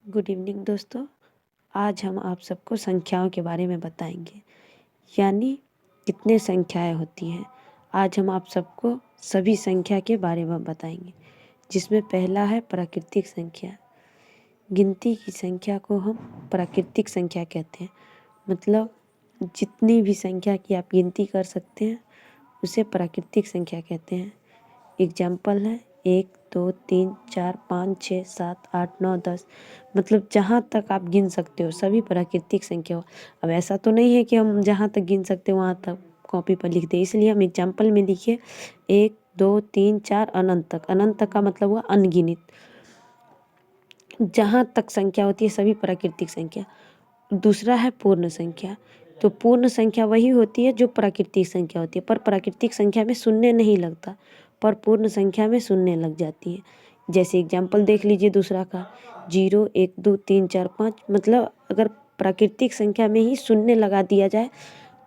Good evening दोस्तों। आज हम आप सबको संख्याओं के बारे में बताएंगे, यानी कितने संख्याएं होती हैं। आज हम आप सबको सभी संख्या के बारे में बताएंगे, जिसमें पहला है प्राकृतिक संख्या। गिनती की संख्या को हम प्राकृतिक संख्या कहते हैं। मतलब जितनी भी संख्या की आप गिनती कर सकते हैं उसे प्राकृतिक संख्या कहते हैं। एग्जाम्पल है 1 2 3 4 5 6 7 8 9 10। मतलब जहाँ तक आप गिन सकते हो सभी प्राकृतिक संख्या हो। अब ऐसा तो नहीं है कि हम जहाँ तक गिन सकते हो वहाँ तक कॉपी पर लिख दें, इसलिए हम एग्जाम्पल में लिखिए 1 2 3 4 अनंत तक। अनंत तक का मतलब हुआ अनगिनित। जहाँ तक संख्या होती है सभी प्राकृतिक संख्या। दूसरा है पूर्ण संख्या। तो पूर्ण संख्या वही होती है जो प्राकृतिक संख्या होती है, पर प्राकृतिक संख्या में शून्य नहीं लगता, पर पूर्ण संख्या में शून्य लग जाती है। जैसे एग्जाम्पल देख लीजिए दूसरा का 0 1 2 3 4 5। मतलब अगर प्राकृतिक संख्या में ही शून्य लगा दिया जाए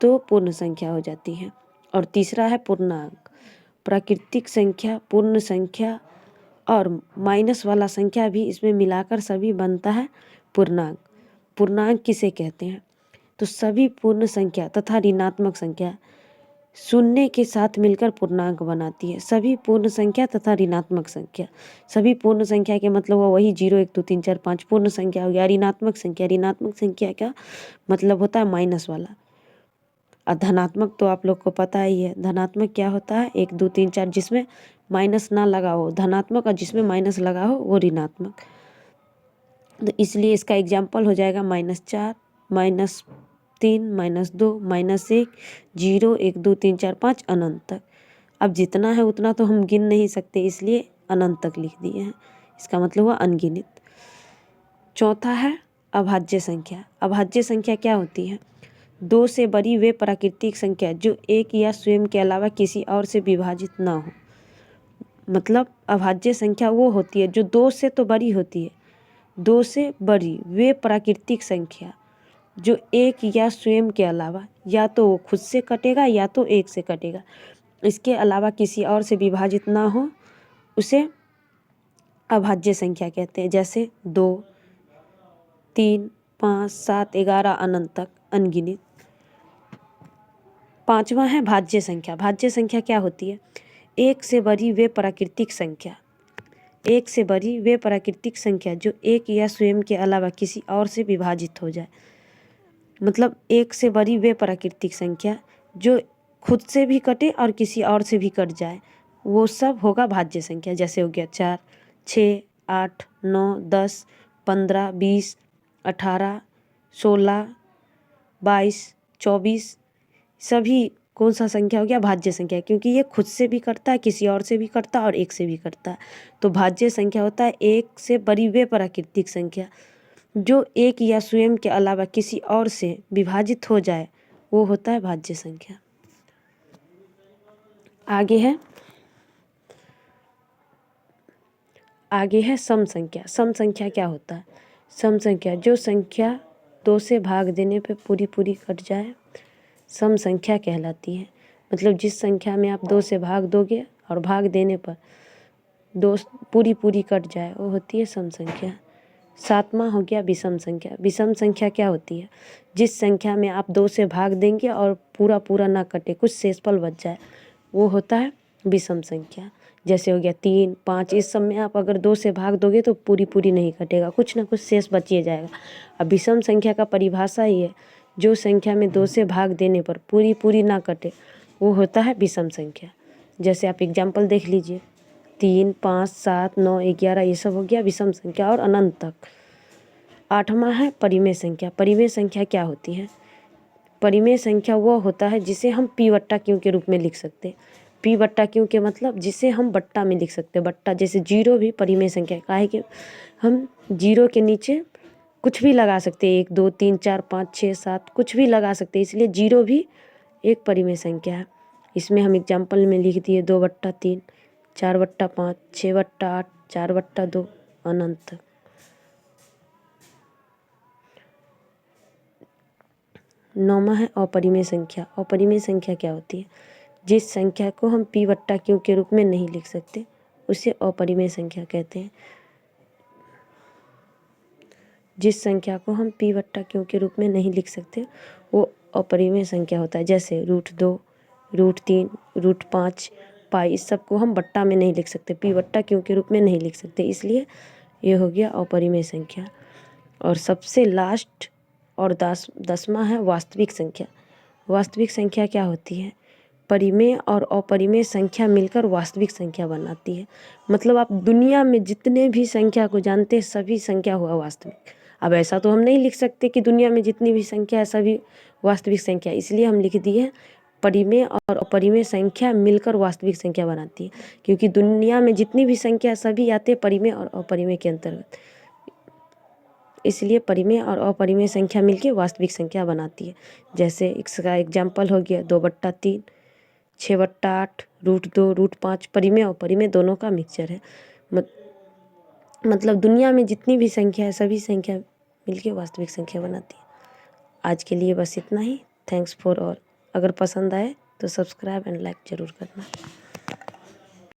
तो पूर्ण संख्या हो जाती है। और तीसरा है पूर्णांक। प्राकृतिक संख्या, पूर्ण संख्या और माइनस वाला संख्या भी इसमें मिलाकर सभी बनता है पूर्णांक। पूर्णांक किसे कहते हैं? तो सभी पूर्ण संख्या तथा ऋणात्मक संख्या शून्य के साथ मिलकर पूर्णांक बनाती है। सभी पूर्ण संख्या तथा ऋणात्मक संख्या। सभी पूर्ण संख्या के मतलब हुआ वही 0 1 2 3 4 5 पूर्ण संख्या हो गया। ऋणात्मक संख्या, ऋणात्मक संख्या का मतलब होता है माइनस वाला। और धनात्मक तो आप लोग को पता ही है। धनात्मक क्या होता है? 1 2 3 4 जिसमें माइनस ना लगा हो धनात्मक, और जिसमें माइनस लगा हो वो ऋणात्मक। तो इसलिए इसका एग्जाम्पल हो जाएगा -4 -3 -2 -1 0 1 2 3 4 5 अनंत तक। अब जितना है उतना तो हम गिन नहीं सकते, इसलिए अनंत तक लिख दिए हैं। इसका मतलब हुआ अनगिनित। चौथा है अभाज्य संख्या। अभाज्य संख्या क्या होती है? 2 से बड़ी वे प्राकृतिक संख्या जो एक या स्वयं के अलावा किसी और से विभाजित ना हो। मतलब अभाज्य संख्या वो होती है जो 2 से तो बड़ी होती है। 2 से बड़ी वे प्राकृतिक संख्या जो एक या स्वयं के अलावा, या तो वो खुद से कटेगा या तो एक से कटेगा, इसके अलावा किसी और से विभाजित ना हो, उसे अभाज्य संख्या कहते हैं। जैसे 2 3 5 7 11 अनंत तक अनगिनित। पांचवा है भाज्य संख्या। भाज्य संख्या क्या होती है? एक से बड़ी वे प्राकृतिक संख्या। एक से बड़ी वे प्राकृतिक संख्या जो एक या स्वयं के अलावा किसी और से विभाजित हो जाए। मतलब एक से बड़ी वे प्राकृतिक संख्या जो खुद से भी कटे और किसी और से भी कट जाए, वो सब होगा भाज्य संख्या। जैसे हो गया 4 6 8 9 10 15 20 18 16 22 24। सभी कौन सा संख्या हो गया? भाज्य संख्या, क्योंकि ये खुद से भी कटता है, किसी और से भी कटता है और एक से भी कटता है। तो भाज्य संख्या होता है एक से बड़ी वे प्राकृतिक संख्या जो एक या स्वयं के अलावा किसी और से विभाजित हो जाए, वो होता है भाज्य संख्या। आगे है सम संख्या। सम संख्या क्या होता है? सम संख्या जो संख्या 2 से भाग देने पे पूरी पूरी कट जाए, सम संख्या कहलाती है। मतलब जिस संख्या में आप 2 से भाग दोगे और भाग देने पर 2 पूरी पूरी कट जाए, वो होती है सम संख्या। सातवां हो गया विषम संख्या। विषम संख्या क्या होती है? जिस संख्या में आप 2 से भाग देंगे और पूरा पूरा ना कटे, कुछ शेषफल बच जाए, वो होता है विषम संख्या। जैसे हो गया 3 5। इस सब में आप अगर 2 से भाग दोगे तो पूरी पूरी नहीं कटेगा, कुछ ना कुछ शेष बचिए जाएगा। अब विषम संख्या का परिभाषा ही है जो संख्या में 2 से भाग देने पर पूरी पूरी ना कटे, वो होता है विषम संख्या। जैसे आप एग्जाम्पल देख लीजिए 3 5 7 9 11, ये सब हो गया विषम संख्या और अनंत तक। आठवां है परिमेय संख्या। परिमेय संख्या क्या होती है? परिमेय संख्या वो होता है जिसे हम p बट्टा q के रूप में लिख सकते हैं। p बट्टा q के मतलब जिसे हम बट्टा में लिख सकते हैं। बट्टा जैसे 0 भी परिमेय संख्या का है कि हम 0 के नीचे कुछ भी लगा सकते हैं, 1 2 3 4 5 6 7 कुछ भी लगा सकते हैं, इसलिए 0 भी एक परिमेय संख्या है। इसमें हम एग्जाम्पल में लिख दिए 2 बट्टा 3 4 बट्टा 5 6 बट्टा 8 4 बट्टा 2 अनंत तक। नौवां है अपरिमेय संख्या। अपरिमेय संख्या क्या होती है? जिस संख्या को हम p बट्टा q के रूप में नहीं लिख सकते, उसे अपरिमेय संख्या कहते हैं। जिस संख्या को हम p बट्टा q के रूप में नहीं लिख सकते वो अपरिमेय संख्या होता है। जैसे √2, √3, √5, पाई, इस सब को हम बट्टा में नहीं लिख सकते, p बट्टा q के रूप में नहीं लिख सकते, इसलिए ये हो गया अपरिमेय संख्या। और सबसे लास्ट और 10वां है वास्तविक संख्या। वास्तविक संख्या क्या होती है? परिमेय और अपरिमेय संख्या मिलकर वास्तविक संख्या बनाती है। मतलब आप दुनिया में जितने भी संख्या को जानते हैं सभी संख्या हुआ वास्तविक। अब ऐसा तो हम नहीं लिख सकते कि दुनिया में जितनी भी संख्या है सभी वास्तविक संख्या, इसलिए हम लिख दिए परिमेय और अपरिमेय संख्या मिलकर वास्तविक संख्या बनाती है, क्योंकि दुनिया में जितनी भी संख्या सभी आते हैं परिमेय और अपरिमेय के अंतर्गत, इसलिए परिमेय और अपरिमेय संख्या मिलकर वास्तविक संख्या बनाती है। जैसे इसका एग्जाम्पल हो गया 2/3, 6/8, √2, √5, परिमेय और अपरिमेय दोनों का मिक्सचर है। मतलब दुनिया में जितनी भी संख्या है सभी संख्या मिलके वास्तविक संख्या बनाती है। आज के लिए बस इतना ही। Thanks for all. अगर पसंद आए तो सब्सक्राइब एंड लाइक ज़रूर करना।